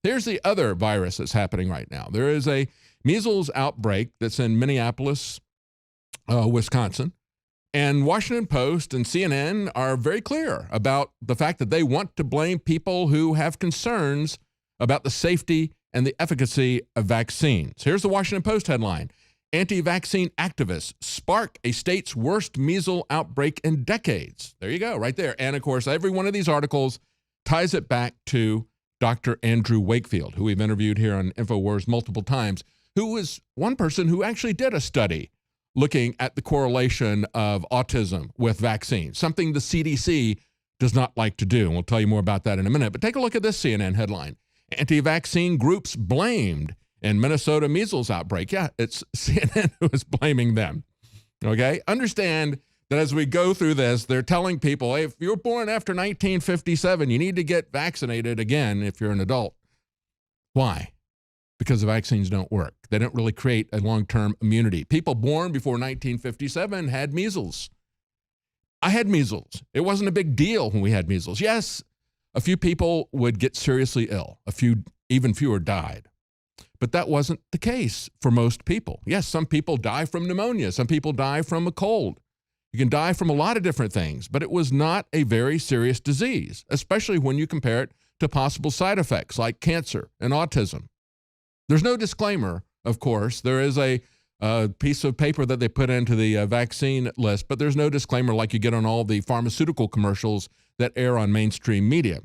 Here's the other virus that's happening right now. There is a measles outbreak that's in Minneapolis, Wisconsin. And Washington Post and CNN are very clear about the fact that they want to blame people who have concerns about the safety and the efficacy of vaccines. Here's the Washington Post headline. Anti-vaccine activists spark a state's worst measles outbreak in decades. There you go, right there. And of course, every one of these articles ties it back to Dr. Andrew Wakefield, who we've interviewed here on InfoWars multiple times, who was one person who actually did a study looking at the correlation of autism with vaccines, something the CDC does not like to do. And we'll tell you more about that in a minute. But take a look at this CNN headline. Anti-vaccine groups blamed in Minnesota measles outbreak. Yeah, it's CNN who is blaming them. Okay? Understand that as we go through this, they're telling people, hey, if you're born after 1957, you need to get vaccinated again if you're an adult. Why? Because the vaccines don't work. They don't really create a long-term immunity. People born before 1957 had measles. I had measles. It wasn't a big deal when we had measles. Yes, a few people would get seriously ill. Even fewer died. But that wasn't the case for most people. Yes, some people die from pneumonia. Some people die from a cold. You can die from a lot of different things, but it was not a very serious disease, especially when you compare it to possible side effects like cancer and autism. There's no disclaimer, of course. There is a piece of paper that they put into the vaccine list, but there's no disclaimer like you get on all the pharmaceutical commercials that air on mainstream media.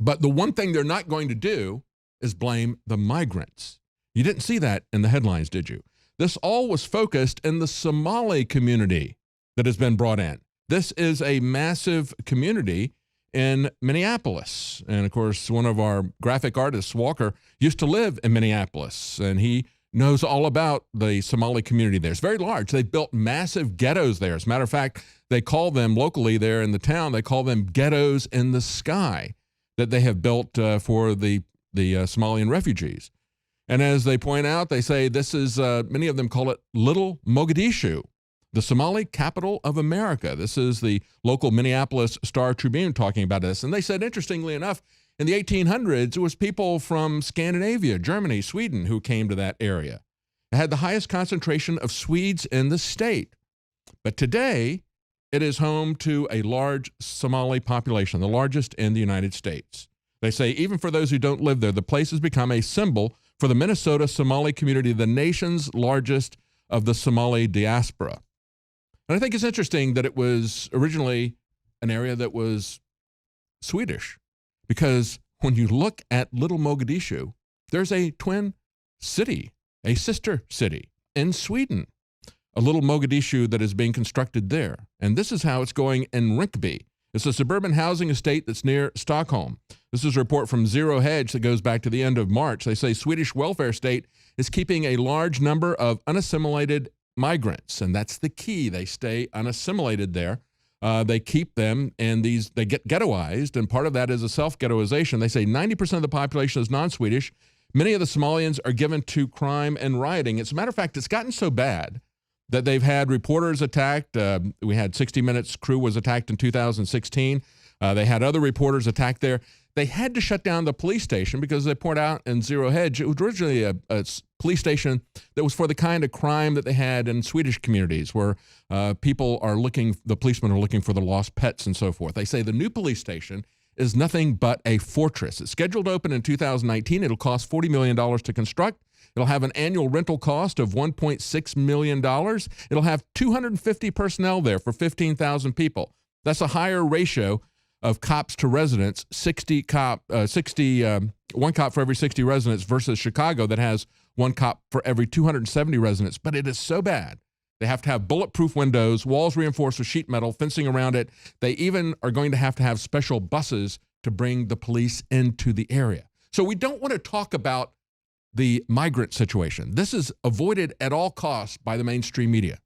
But the one thing they're not going to do is blame the migrants. You didn't see that in the headlines, did you? This all was focused in the Somali community that has been brought in. This is a massive community in Minneapolis. And of course, one of our graphic artists, Walker, used to live in Minneapolis, and he knows all about the Somali community there. It's very large. They built massive ghettos there. As a matter of fact, they call them locally there in the town, they call them ghettos in the sky that they have built for the Somalian refugees. And as they point out, they say this is, many of them call it Little Mogadishu, the Somali capital of America. This is the local Minneapolis Star Tribune talking about this. And they said, interestingly enough, in the 1800s, it was people from Scandinavia, Germany, Sweden, who came to that area. It had the highest concentration of Swedes in the state. But today, it is home to a large Somali population, the largest in the United States. They say even for those who don't live there, the place has become a symbol for the Minnesota Somali community, the nation's largest of the Somali diaspora. And I think it's interesting that it was originally an area that was Swedish, because when you look at Little Mogadishu, there's a twin city, a sister city in Sweden, a Little Mogadishu that is being constructed there. And this is how it's going in Rinkeby. It's a suburban housing estate that's near Stockholm. This is a report from Zero Hedge that goes back to the end of March. They say Swedish welfare state is keeping a large number of unassimilated migrants, and that's the key. They stay unassimilated there. They keep them, and they get ghettoized, and part of that is a self-ghettoization. They say 90% of the population is non-Swedish. Many of the Somalians are given to crime and rioting. As a matter of fact, it's gotten so bad that they've had reporters attacked. We had 60 Minutes crew was attacked in 2016. They had other reporters attacked there. They had to shut down the police station because they point out in Zero Hedge, it was originally a police station that was for the kind of crime that they had in Swedish communities where the policemen are looking for the lost pets and so forth. They say the new police station is nothing but a fortress. It's scheduled to open in 2019. It'll cost $40 million to construct. It'll have an annual rental cost of $1.6 million. It'll have 250 personnel there for 15,000 people. That's a higher ratio of cops to residents, 1 cop for every 60 residents versus Chicago that has 1 cop for every 270 residents. But it is so bad. They have to have bulletproof windows, walls reinforced with sheet metal, fencing around it. They even are going to have special buses to bring the police into the area. So we don't want to talk about the migrant situation. This is avoided at all costs by the mainstream media.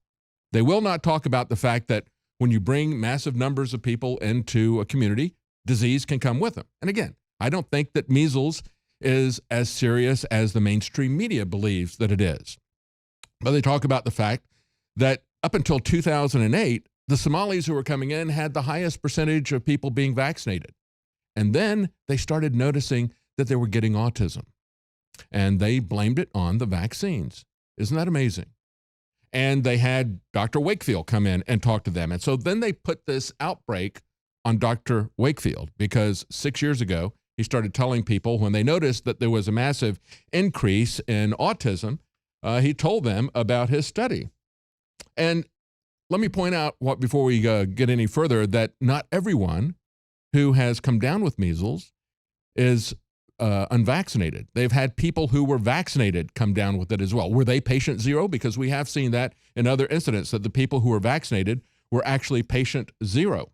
They will not talk about the fact that when you bring massive numbers of people into a community, disease can come with them. And again, I don't think that measles is as serious as the mainstream media believes that it is. But they talk about the fact that up until 2008, the Somalis who were coming in had the highest percentage of people being vaccinated. And then they started noticing that they were getting autism. And they blamed it on the vaccines. Isn't that amazing? And they had Dr. Wakefield come in and talk to them. And so then they put this outbreak on Dr. Wakefield because 6 years ago, he started telling people when they noticed that there was a massive increase in autism, he told them about his study. And let me point out before we get any further, that not everyone who has come down with measles is unvaccinated. They've had people who were vaccinated come down with it as well. Were they patient zero? Because we have seen that in other incidents, that the people who were vaccinated were actually patient zero.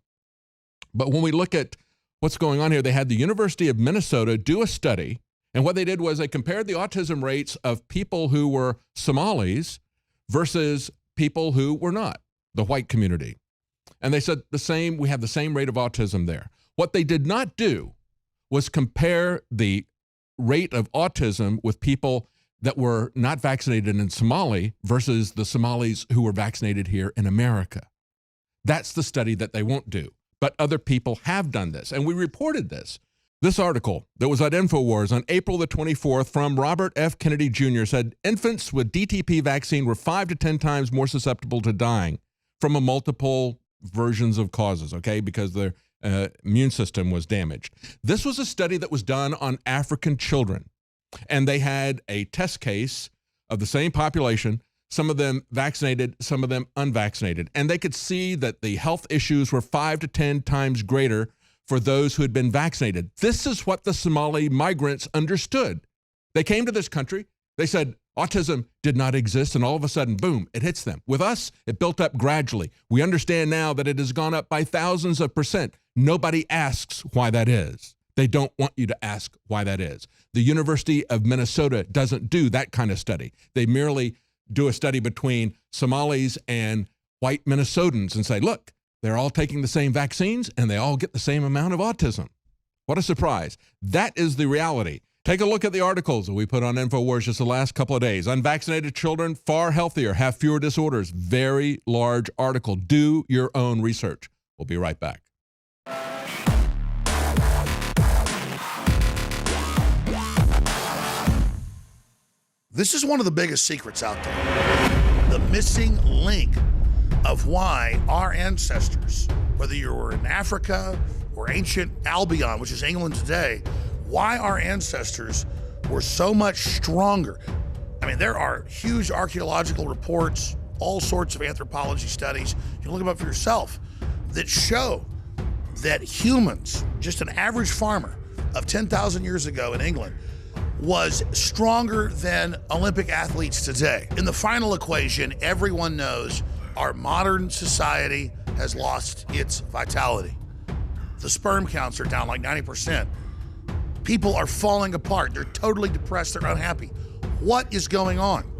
But when we look at what's going on here, they had the University of Minnesota do a study, and what they did was they compared the autism rates of people who were Somalis versus people who were not, the white community. And they said we have the same rate of autism there. What they did not do was compare the rate of autism with people that were not vaccinated in Somali versus the Somalis who were vaccinated here in America. That's the study that they won't do. But other people have done this, and we reported this. This article that was at InfoWars on April the 24th from Robert F. Kennedy Jr. said infants with DTP vaccine were 5 to 10 times more susceptible to dying from a multiple versions of causes, okay, because their immune system was damaged. This was a study that was done on African children, and they had a test case of the same population, some of them vaccinated, some of them unvaccinated, and they could see that the health issues were 5 to 10 times greater for those who had been vaccinated. This is what the Somali migrants understood. They came to this country, they said autism did not exist, and all of a sudden, boom, it hits them. With us, it built up gradually. We understand now that it has gone up by thousands of percent. Nobody asks why that is. They don't want you to ask why that is. The University of Minnesota doesn't do that kind of study. They merely do a study between Somalis and white Minnesotans and say, look, they're all taking the same vaccines and they all get the same amount of autism. What a surprise. That is the reality. Take a look at the articles that we put on InfoWars just the last couple of days. Unvaccinated children, far healthier, have fewer disorders. Very large article. Do your own research. We'll be right back. This is one of the biggest secrets out there. The missing link of why our ancestors, whether you were in Africa or ancient Albion, which is England today, why our ancestors were so much stronger. I mean, there are huge archaeological reports, all sorts of anthropology studies, you can look them up for yourself, that show that humans, just an average farmer of 10,000 years ago in England, was stronger than Olympic athletes today. In the final equation, everyone knows our modern society has lost its vitality. The sperm counts are down like 90%. People are falling apart. They're totally depressed. They're unhappy. What is going on?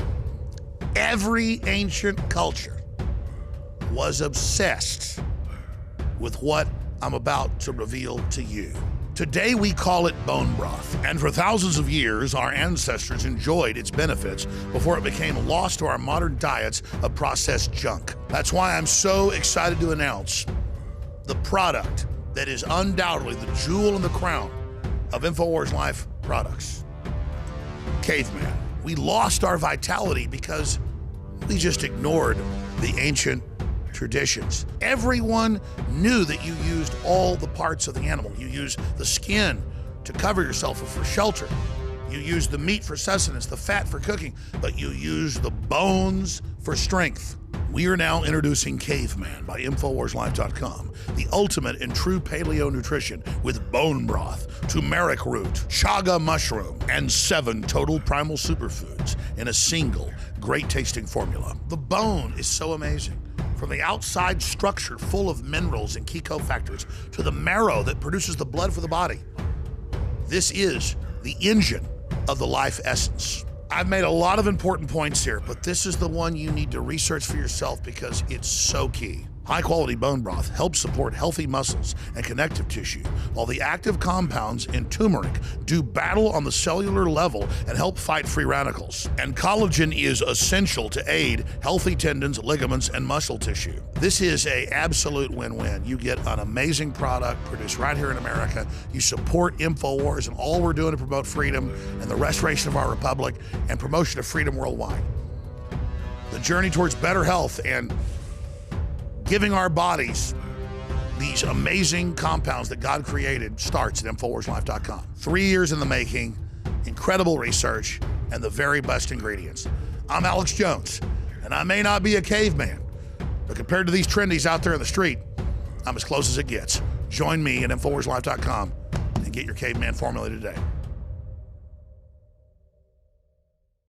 Every ancient culture was obsessed with what I'm about to reveal to you. Today we call it bone broth, and for thousands of years our ancestors enjoyed its benefits before it became lost to our modern diets of processed junk. That's why I'm so excited to announce the product that is undoubtedly the jewel in the crown of InfoWars Life products. Caveman. We lost our vitality because we just ignored the ancient traditions. Everyone knew that you used all the parts of the animal. You used the skin to cover yourself for shelter. You used the meat for sustenance, the fat for cooking, but you used the bones for strength. We are now introducing Caveman by InfoWarsLife.com, the ultimate in true paleo nutrition with bone broth, turmeric root, chaga mushroom, and 7 total primal superfoods in a single great tasting formula. The bone is so amazing. From the outside structure full of minerals and key cofactors to the marrow that produces the blood for the body. This is the engine of the life essence. I've made a lot of important points here, but this is the one you need to research for yourself because it's so key. High-quality bone broth helps support healthy muscles and connective tissue, while the active compounds in turmeric do battle on the cellular level and help fight free radicals. And collagen is essential to aid healthy tendons, ligaments, and muscle tissue. This is an absolute win-win. You get an amazing product produced right here in America. You support InfoWars and all we're doing to promote freedom and the restoration of our republic and promotion of freedom worldwide. The journey towards better health and giving our bodies these amazing compounds that God created starts at InfoWarsLife.com. 3 years in the making, incredible research, and the very best ingredients. I'm Alex Jones, and I may not be a caveman, but compared to these trendies out there in the street, I'm as close as it gets. Join me at InfoWarsLife.com and get your caveman formula today.